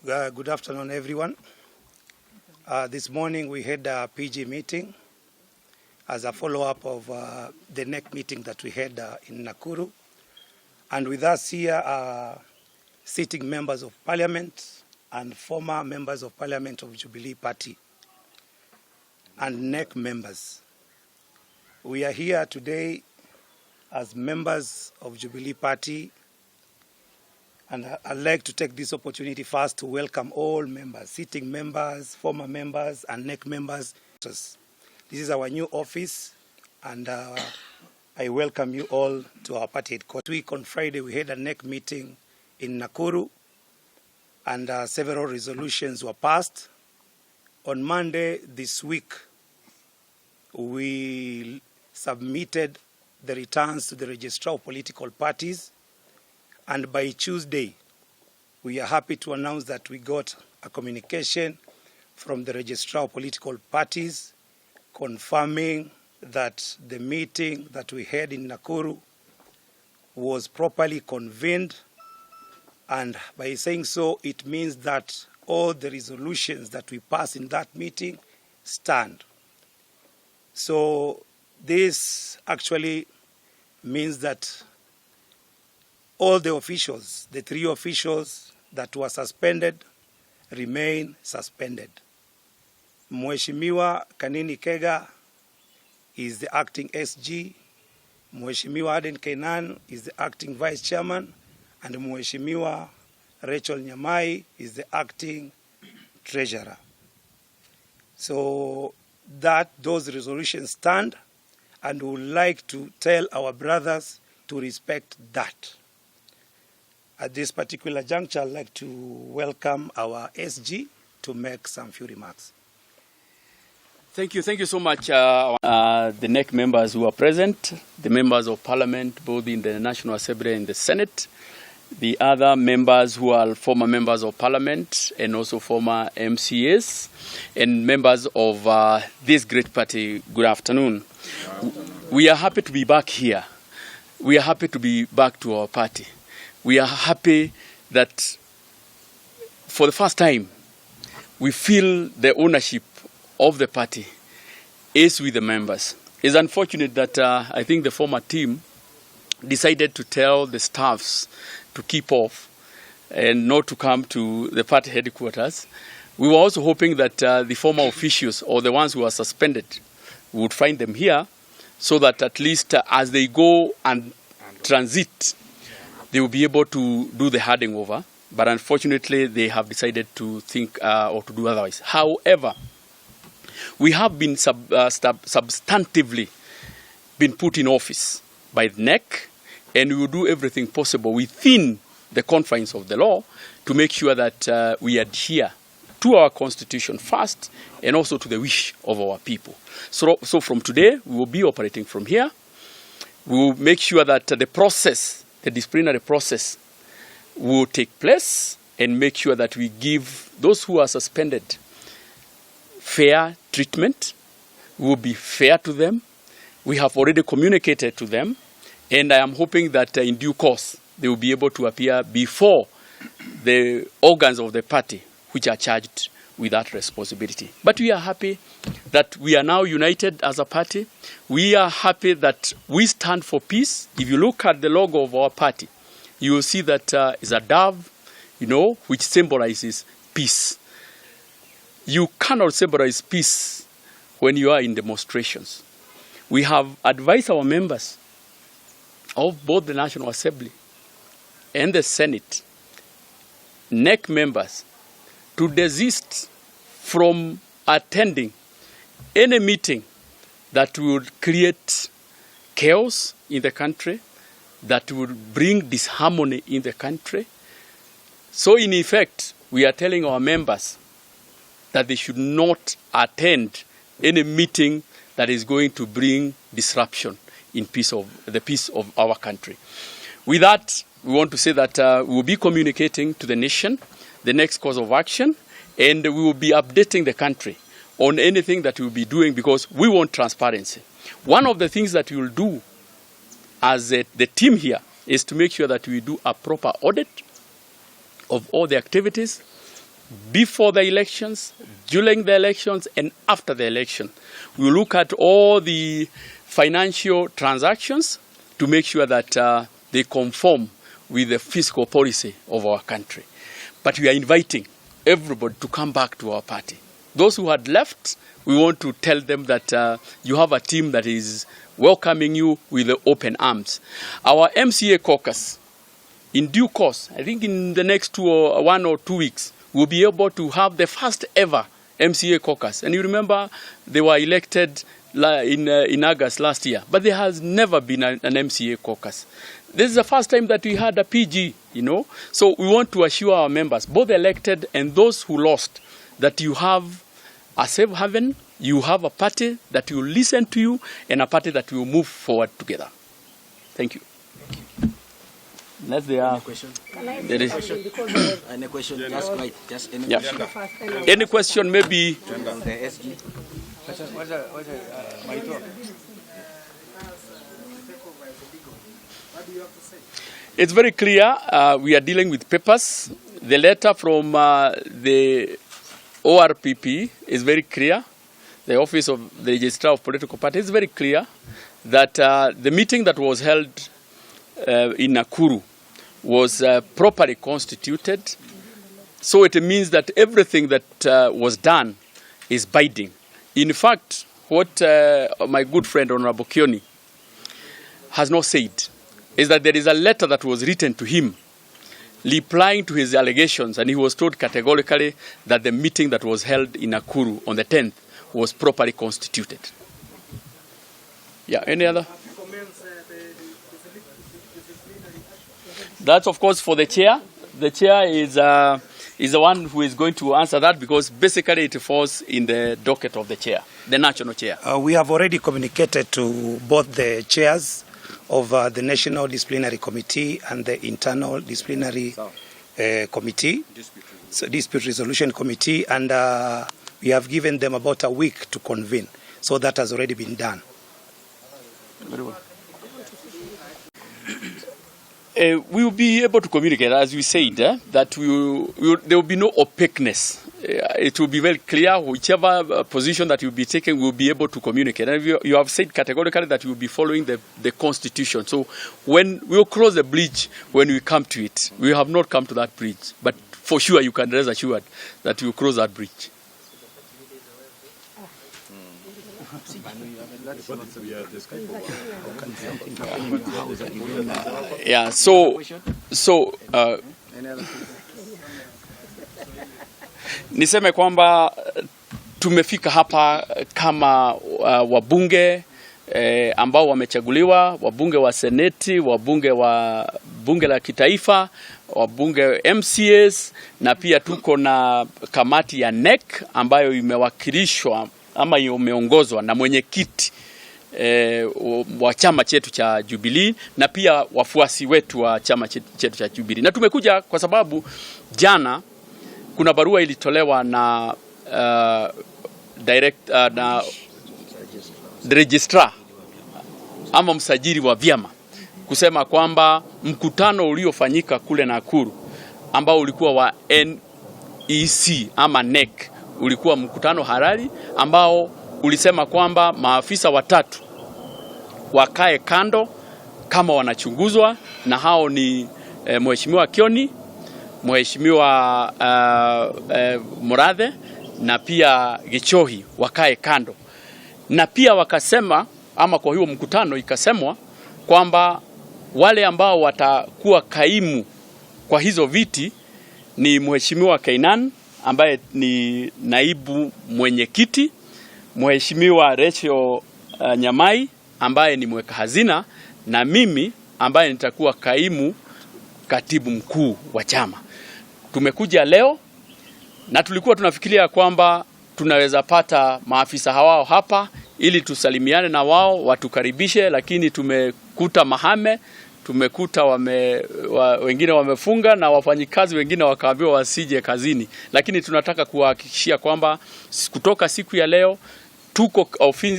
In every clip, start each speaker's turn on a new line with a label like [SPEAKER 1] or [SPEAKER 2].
[SPEAKER 1] Good afternoon, everyone. This morning we had a PG meeting as a follow-up of the NEC meeting that we had in Nakuru. And with us here are sitting members of parliament and former members of parliament of Jubilee Party and NEC members. We are here today as members of Jubilee Party, and I'd like to take this opportunity first to welcome all members, sitting members, former members, and NEC members. This is our new office, and I welcome you all to our party headquarters. Week on Friday, we had a NEC meeting in Nakuru, and several resolutions were passed. On Monday this week, we submitted the returns to the registrar of political parties. And by Tuesday, we are happy to announce that we got a communication from the registrar of political parties confirming that the meeting that we had in Nakuru was properly convened. And by saying so, it means that all the resolutions that we passed in that meeting stand. So this actually means that all the officials, the 3 officials that were suspended, remain suspended. Mheshimiwa Kanini Kega is the acting SG, Mheshimiwa Aden Kainan is the acting vice chairman, and Mheshimiwa Rachel Nyamai is the acting treasurer. So those resolutions stand, and we would like to tell our brothers to respect that. At this particular juncture, I'd like to welcome our SG to make some few remarks.
[SPEAKER 2] Thank you so much, the NEC members who are present, the members of parliament, both in the National Assembly and the Senate, the other members who are former members of parliament and also former MCAs, and members of this great party. Good afternoon. We are happy to be back here. We are happy to be back to our party. We are happy that for the first time, we feel the ownership of the party is with the members. It's unfortunate that I think the former team decided to tell the staffs to keep off and not to come to the party headquarters. We were also hoping that the former officials or the ones who are suspended would find them here so that at least as they go and transit, they will be able to do the handing over, but unfortunately they have decided to think or to do otherwise. However, we have been substantively been put in office by the NEC, and we will do everything possible within the confines of the law to make sure that we adhere to our constitution first and also to the wish of our people. So from today, we will be operating from here. We will make sure that the disciplinary process will take place and make sure that we give those who are suspended fair treatment. We will be fair to them. We have already communicated to them, and I am hoping that in due course they will be able to appear before the organs of the party which are charged with that responsibility. But we are happy that we are now united as a party. We are happy that we stand for peace. If you look at the logo of our party, you will see that is a dove, which symbolizes peace. You cannot symbolize peace when you are in demonstrations. We have advised our members of both the National Assembly and the Senate, NEC members, to desist from attending any meeting that would create chaos in the country, that would bring disharmony in the country. So in effect, we are telling our members that they should not attend any meeting that is going to bring disruption in the peace of our country. With that, we want to say that we will be communicating to the nation the next course of action, and we will be updating the country on anything that we will be doing because we want transparency. One of the things that we will do as the team here is to make sure that we do a proper audit of all the activities before the elections, during the elections, and after the election. We will look at all the financial transactions to make sure that they conform with the fiscal policy of our country. But we are inviting everybody to come back to our party. Those who had left, we want to tell them that you have a team that is welcoming you with open arms. Our MCA caucus, in due course, I think in the next 1 or 2 weeks, we'll be able to have the first ever MCA caucus. And you remember they were elected in August last year, but there has never been an MCA caucus. This is the first time that we had a PG, you know. So we want to assure our members, both elected and those who lost, that you have a safe haven, you have a party that will listen to you, and a party that will move forward together. Thank you. Unless there are... There is...
[SPEAKER 3] Any question? Just quiet. Just any question.
[SPEAKER 2] Any question, maybe... It's very clear. We are dealing with papers. The letter from the ORPP is very clear. The Office of the Registrar of Political Parties is very clear that the meeting that was held in Nakuru was properly constituted. So it means that everything that was done is binding. In fact, what my good friend Honorable Kioni has not said is that there is a letter that was written to him replying to his allegations, and he was told categorically that the meeting that was held in Nakuru on the 10th was properly constituted. Yeah, any other? That's of course for the chair. The chair is the one who is going to answer that, because basically it falls in the docket of the chair, the national chair.
[SPEAKER 1] We have already communicated to both the chairs of the National Disciplinary Committee and the Internal Disciplinary Committee, Dispute Resolution Committee, and we have given them about a week to convene. So that has already been done.
[SPEAKER 2] Very well. We will be able to communicate, as we said, that there will be no opaqueness. It will be very clear. Whichever position that you will be taking, we will be able to communicate. And you have said categorically that you will be following the Constitution. So when we will cross the bridge, when we come to it, we have not come to that bridge. But for sure, you can rest assured that you will cross that bridge. Yeah, so niseme kwamba tumefika hapa kama wabunge ambao wamechaguliwa, wabunge wa seneti, wabunge wa bunge la kitaifa, wabunge MCAs, na pia tuko na kamati ya NEC ambayo imewakilishwa ama imeongozwa na mwenyekiti wa chama chetu cha Jubilee, na pia wafuasi wetu wa chama chetu cha Jubilee. Na tumekuja kwa sababu jana kuna barua ilitolewa na na registrar ama msajili wa vyama kusema kwamba mkutano uliofanyika kule Nakuru ambao ulikuwa wa NEC ama NEC ulikuwa mkutano halali ambao ulisema kwamba maafisa watatu wakae kando kama wanachunguzwa, na hao ni Mheshimiwa Kioni, Mheshimiwa Murathe na pia Gichohi wakae kando. Na pia wakasema, ama kwa hiyo mkutano ikasemwa kwamba wale ambao watakuwa kaimu kwa hizo viti ni Mheshimiwa Kainan ambaye ni naibu mwenyekiti, Mheshimiwa Rachel Nyamai ambaye ni mweka hazina, na mimi ambaye nitakuwa kaimu katibu mkuu wa chama. Tumekuja leo na tulikuwa tunafikiria kwamba tunaweza pata maafisa hawao hapa ili tusalimiane na wao, watukaribishe, lakini tumekuta mahame, tumekuta wengine wamefunga na wafanyikazi wengine wakaambiwa wasije kazini. Lakini tunataka kuhakikishia kwamba kutoka siku ya leo tuko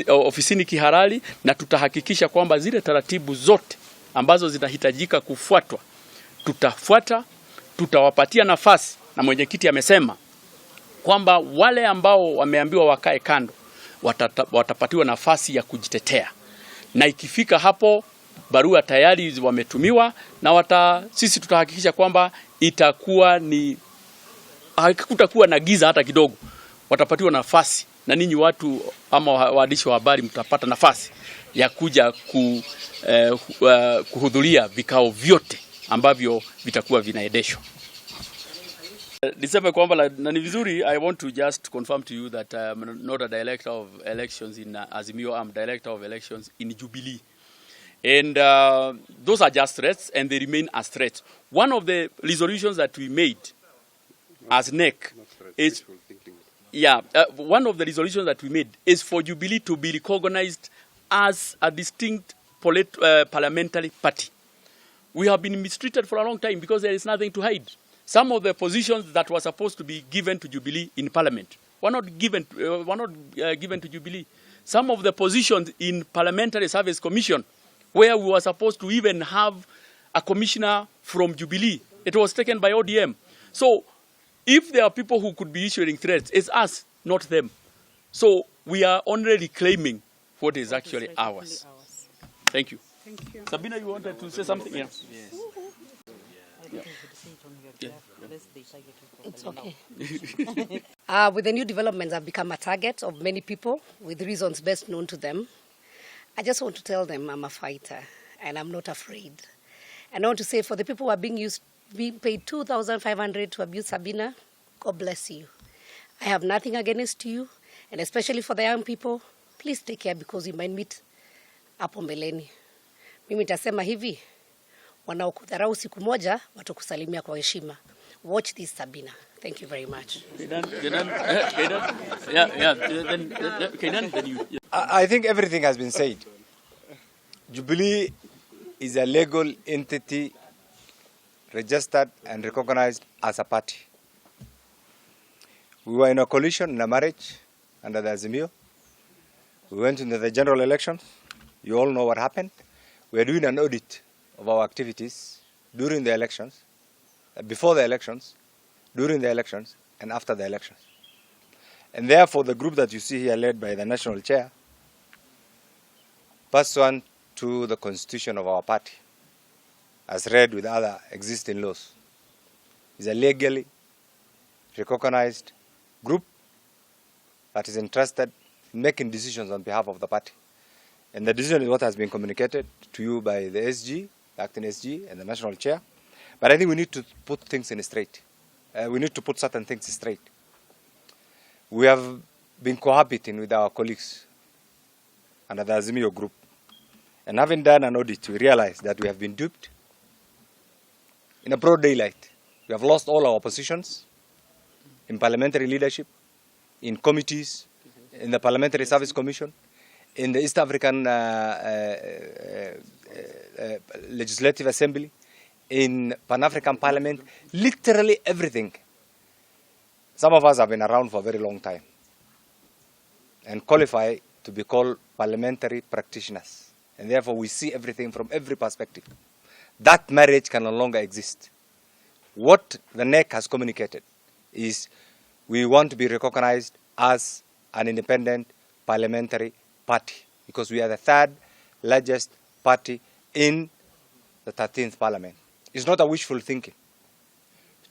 [SPEAKER 2] ofisini kihalali, na tutahakikisha kwamba zile taratibu zote ambazo zinahitajika kufuatwa tutafuata. Tutawapatia nafasi, na mwenyekiti amesema kwamba wale ambao wameambiwa wakae kando watapatiwa nafasi ya kujitetea, na ikifika hapo barua tayari wametumiwa, na sisi tutahakikisha kwamba hakutakuwa na giza hata kidogo. Watapatiwa nafasi, na ninyi watu ama waandishi wa habari mtapata nafasi ya kuja kuhudhuria vikao vyote ambavyo vitakuwa vinaendeshwa. Niseme kwamba na ni vizuri, I want to just confirm to you that I am not a director of elections in Azimio, I am director of elections in Jubilee. And those are just threats, and they remain as threats. One of the resolutions that we made as NEC is, one of the resolutions that we made is for Jubilee to be recognized as a distinct parliamentary party. We have been mistreated for a long time because there is nothing to hide. Some of the positions that were supposed to be given to Jubilee in Parliament were not given to Jubilee. Some of the positions in Parliamentary Service Commission, where we were supposed to even have a commissioner from Jubilee, it was taken by ODM. So, if there are people who could be issuing threats, it's us, not them. So, we are only reclaiming what is actually ours. Thank you.
[SPEAKER 4] Thank you.
[SPEAKER 2] Sabina, you wanted to say something? Yeah.
[SPEAKER 4] Yes.
[SPEAKER 5] It's okay. With the new developments, I've become a target of many people with reasons best known to them. I just want to tell them I'm a fighter and I'm not afraid. And I want to say, for the people who are being paid 2,500 to abuse Sabina, God bless you. I have nothing against you, and especially for the young people, please take care because you might meet hapo mbeleni. Mimi nitasema hivi, wanaokudharau siku moja watakusalimia kwa heshima. Watch this, Sabina. Thank you very much.
[SPEAKER 6] I think everything has been said. Jubilee is a legal entity registered and recognized as a party. We were in a coalition, in a marriage under the Azimio. We went into the general elections. You all know what happened. We are doing an audit of our activities during the elections, before the elections, during the elections, and after the elections. And therefore, the group that you see here, led by the national chair, pursuant to the constitution of our party, as read with other existing laws, is a legally recognized group that is entrusted in making decisions on behalf of the party. And the decision is what has been communicated to you by the SG, the acting SG, and the national chair. But I think we need to put things in straight. We need to put certain things straight. We have been cohabiting with our colleagues under the Azimio group. And having done an audit, we realized that we have been duped in a broad daylight. We have lost all our positions in parliamentary leadership, in committees, in the Parliamentary Service Commission, in the East African Legislative Assembly, in Pan-African Parliament, literally everything. Some of us have been around for a very long time and qualify to be called parliamentary practitioners. And therefore we see everything from every perspective. That marriage can no longer exist. What the NEC has communicated is we want to be recognized as an independent parliamentary party because we are the third largest party in the 13th parliament. It's not a wishful thinking.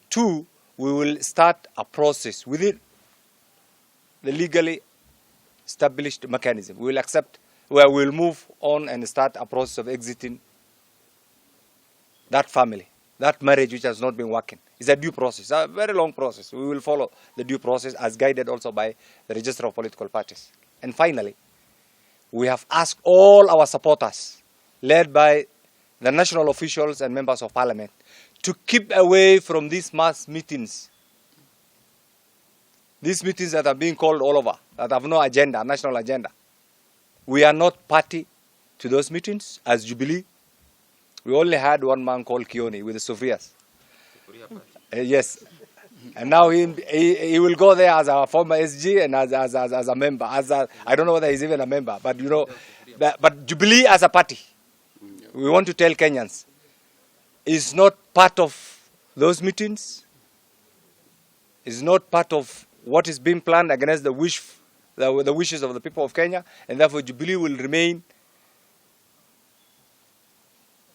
[SPEAKER 6] Two, we will start a process within the legally established mechanism. We will accept where we will move on and start a process of exiting that family, that marriage which has not been working. It's a due process, a very long process. We will follow the due process as guided also by the Register of Political Parties. And finally, we have asked all our supporters, led by the national officials and members of parliament, to keep away from these mass meetings. These meetings that are being called all over, that have no agenda, national agenda. We are not party to those meetings as Jubilee. We only had one man called Kioni with the Sofrias. Yes. And now he will go there as a former SG and as a member. I don't know whether he's even a member, but you know, but Jubilee as a party, we want to tell Kenyans, is not part of those meetings, is not part of what is being planned against the wishes of the people of Kenya, and therefore Jubilee will remain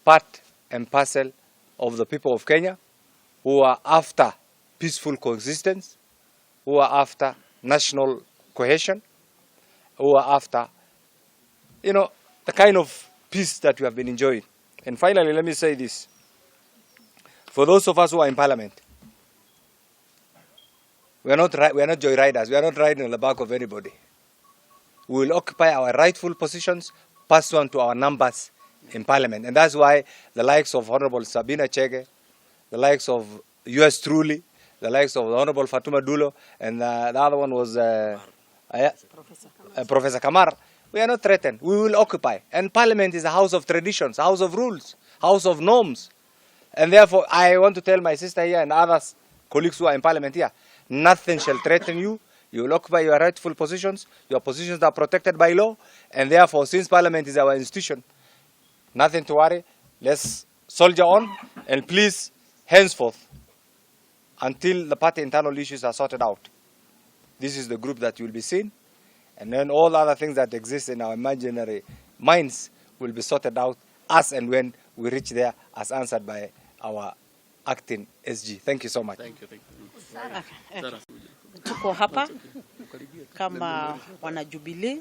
[SPEAKER 6] part and parcel of the people of Kenya who are after peaceful coexistence, who are after national cohesion, who are after, the kind of peace that we have been enjoying. And finally, let me say this. For those of us who are in Parliament, we are not joyriders. We are not riding on the back of anybody. We will occupy our rightful positions pursuant to our numbers in Parliament. And that's why the likes of Honorable Sabina Chege, the likes of US Truly, the likes of the Honorable Fatuma Dulo, and the other one was Professor Kamar, we are not threatened. We will occupy. And Parliament is a house of traditions, a house of rules, house of norms. And therefore, I want to tell my sister here and others, colleagues who are in Parliament here, nothing shall threaten you. You will occupy your rightful positions. Your positions are protected by law. And therefore, since Parliament is our institution, nothing to worry. Let's soldier on. And please, henceforth, until the party internal issues are sorted out, this is the group that will be seen. And then all other things that exist in our imaginary minds will be sorted out as and when we reach there, as answered by our acting SG. Thank you so much.
[SPEAKER 2] Thank you.
[SPEAKER 4] Tuko hapa kama wana Jubilee,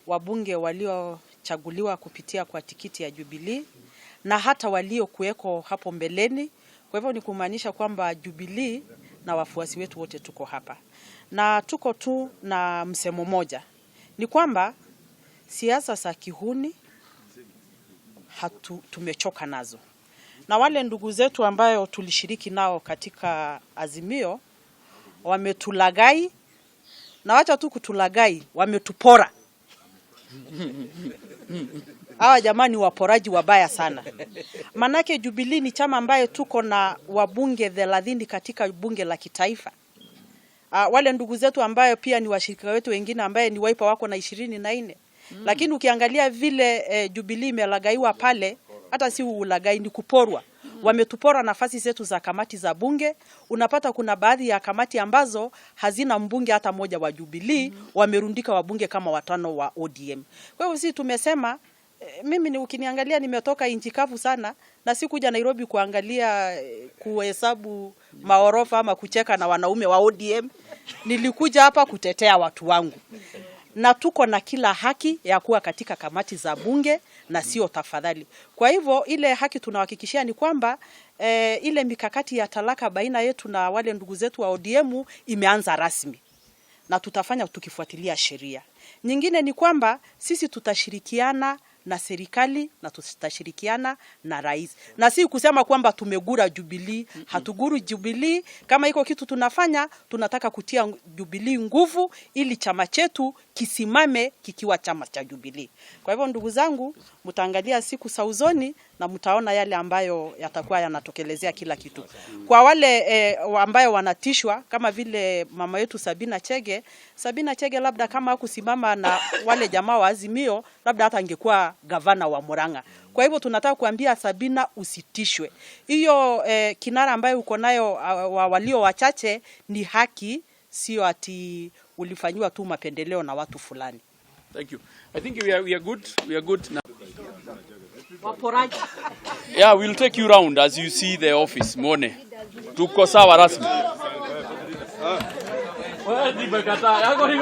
[SPEAKER 4] wabunge waliochaguliwa kupitia kwa tikiti ya Jubilee na hata walio kuweko hapo mbeleni. Kwa hivyo ni kumaanisha kwamba Jubilee na wafuasi wetu wote tuko hapa. Na tuko tu na msemo moja. Ni kwamba siasa za kihuni tumechoka nazo. Na wale ndugu zetu ambayo tulishiriki nao katika Azimio wametulagai, na wacha tu kutulagai, wametupora. Hawa jamani waporaji wabaya sana. Manake Jubilee ni chama ambaye tuko na wabunge 30 katika bunge la kitaifa. Wale ndugu zetu ambayo pia ni washirika wetu wengine ambaye ni Wiper wako na 24. Lakini ukiangalia vile Jubilee imelagaiwa pale, hata si ulagai, ni kuporwa. Wametupora nafasi zetu za kamati za bunge. Unapata kuna baadhi ya kamati ambazo hazina mbunge hata moja wa Jubilee, wamerundika wabunge kama 5 wa ODM. Kwa hivyo sisi tumesema, mimi ukiniangalia nimetoka nchi kavu sana, na sikuja Nairobi kuangalia kuhesabu maorofa ama kucheka na wanaume wa ODM. Nilikuja hapa kutetea watu wangu. Na tuko na kila haki ya kuwa katika kamati za bunge na sio tafadhali. Kwa hivyo ile haki tunahakikishia ni kwamba ile mikakati ya talaka baina yetu na wale ndugu zetu wa ODM imeanza rasmi. Na tutafanya tukifuatilia sheria. Nyingine ni kwamba sisi tutashirikiana na serikali na tutashirikiana na rais. Na si kusema kwamba tumegura Jubilee, hatuguru Jubilee. Kama iko kitu tunafanya, tunataka kutia Jubilee nguvu ili chama chetu kisimame kikiwa chama cha Jubilee. Kwa hivyo ndugu zangu, mtaangalia siku za usoni na mtaona yale ambayo yatakuwa yanatokelezea kila kitu. Kwa wale ambayo wanatishwa kama vile mama yetu Sabina Chege labda kama hakusimama na wale jamaa wa Azimio, labda hata angekuwa gavana wa Murang'a. Kwa hivyo tunataka kuambia Sabina usitishwe. Hiyo kinara ambayo uko nayo walio wachache ni haki, sio ati ulifanywa tu mapendeleo na watu fulani.
[SPEAKER 2] Thank you. I think we are good. We are good now.
[SPEAKER 4] Waporaji.
[SPEAKER 2] Yeah, we'll take you round as you see the office. Mone. Tuko sawa rasmi. Wewe ni bekata. Yako ni